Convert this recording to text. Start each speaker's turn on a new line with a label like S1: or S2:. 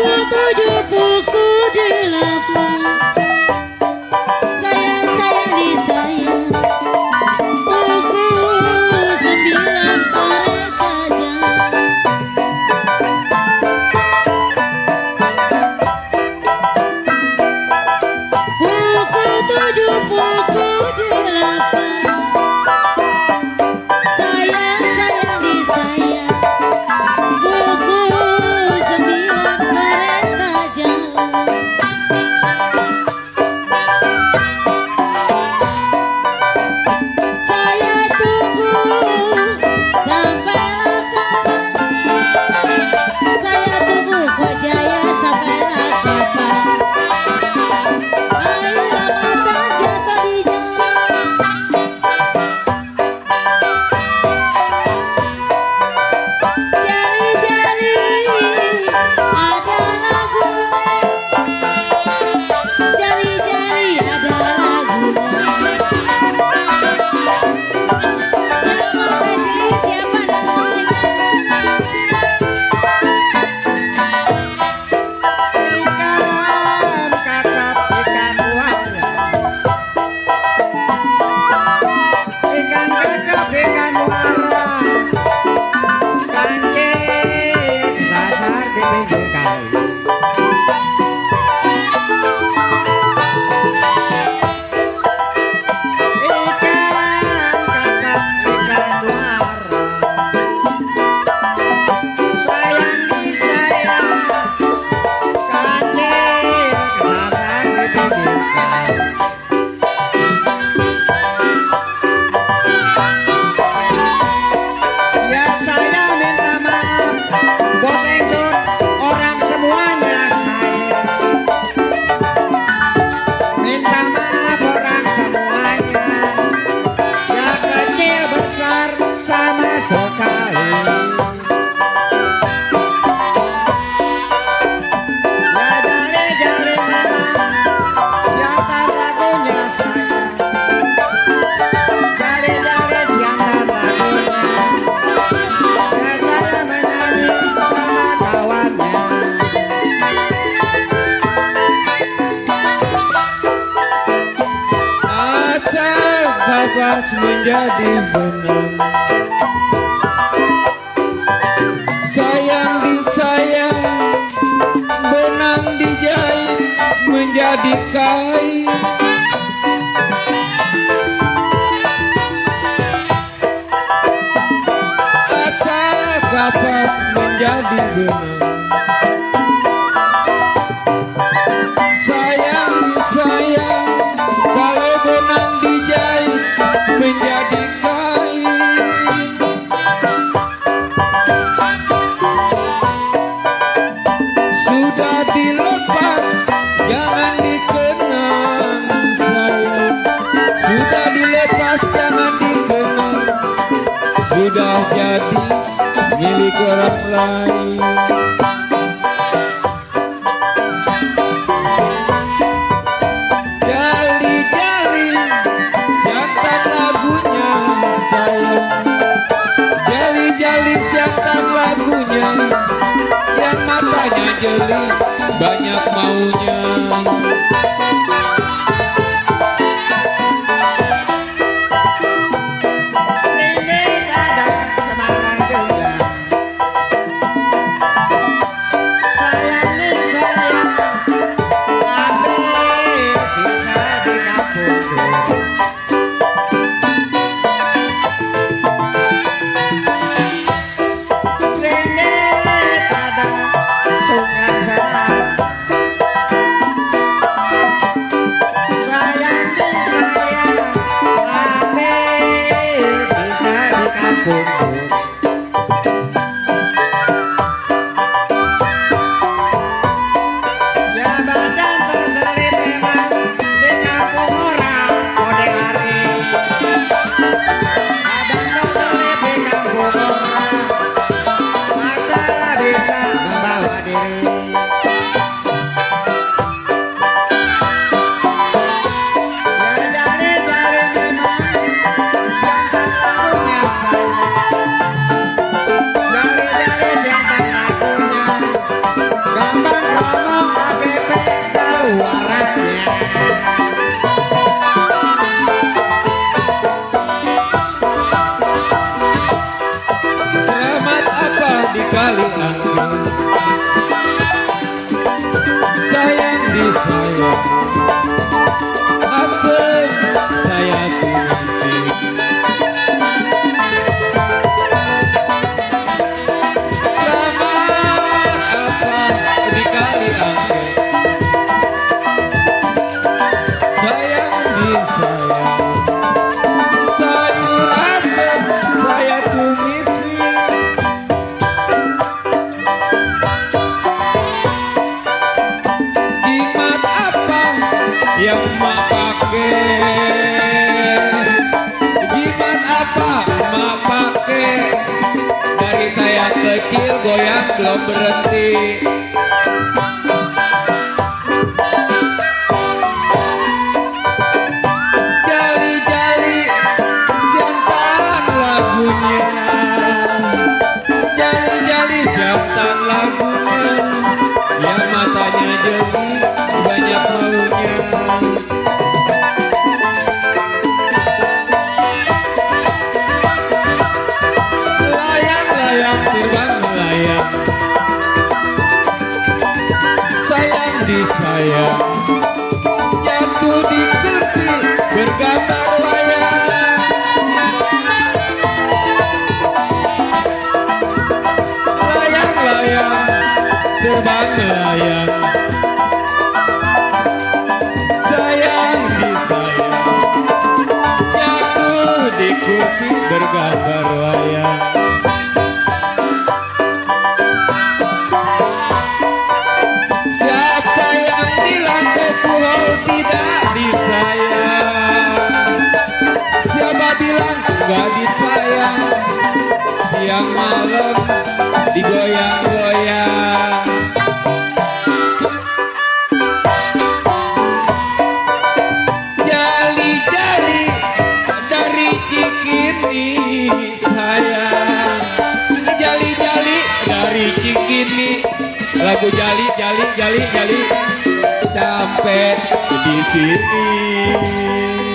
S1: tujuh, buku delapan. Sayang di sayang. Buku sembilan, kereta jalan. Buku tujuh, buku delapan. Sayang di sayang. Buku sembilan, kereta jalan. Saya tunggu sampailah kapan. Saya tunggu kok jaya sampailah kapan. Air mata jatuh di jalan. Jali-jali ada lagunya. Jali-jali ada lagunya. Nama Tajli siapa namanya?
S2: Ikan kakap, ikan buaya. Ikan kakap, ikan muara. Kancil sasar di pinggir kali. Ikan kakap, ikan muara. Sayang di sayang. Kancil sasar di pinggir kali. Ya saya minta maaf, bos Ensun, orang semuanya saya. Minta maaf orang semuanya, ya kecil besar sama sekali. Ya jali-jali memang siantar lagunya saya. Jali-jali siantar lagunya. Ya saya menyanyi sama kawannya.
S3: Asal kapas menjadi benang. Sayang disayang, benang dijahit menjadi kain. Asal kapas menjadi benang. Sayang disayang, kalau benang dijahit menjadi kain. Sudah dilepas, jangan dikenang sayang. Sudah dilepas, jangan dikenang. Sudah jadi milik orang lain. Jali-jali siantar lagunya sayang. Jali-jali siantar lagunya. Yang matanya jeli banyak maunya.
S2: Serindik ada Semarang juga. Sayang nih sayang, ambil kisah di kampung dulu. Serindik ada sungai Semarang. Sayang nih sayang, ambil kisah di kampung dulu. Ya badan terselip memang di kampung orang kode hari. Badan terselip di kampung orang, masalah bisa membawa diri. Ya jali-jali memang siantar lagunya saya.
S3: saya kecil goyang belum berhenti. Jali-jali siantan lagunya, jali-jali siantan lagunya, yang matanya jeli banyak maunya. Layang-layang terbang melayang, sayang disayang, jatuh di kursi bergambar wayang. Layang-layang terbang melayang, sayang disayang, jatuh di kursi bergambar wayang. Siapa yang bilang kepuhol tidak disayang? Siapa bilang gak disayang? Siang malam digoyang-goyang. Jali-jali dari Cikini sayang, jali-jali dari Cikini. Lagu jali jali jali jali sampai di sini.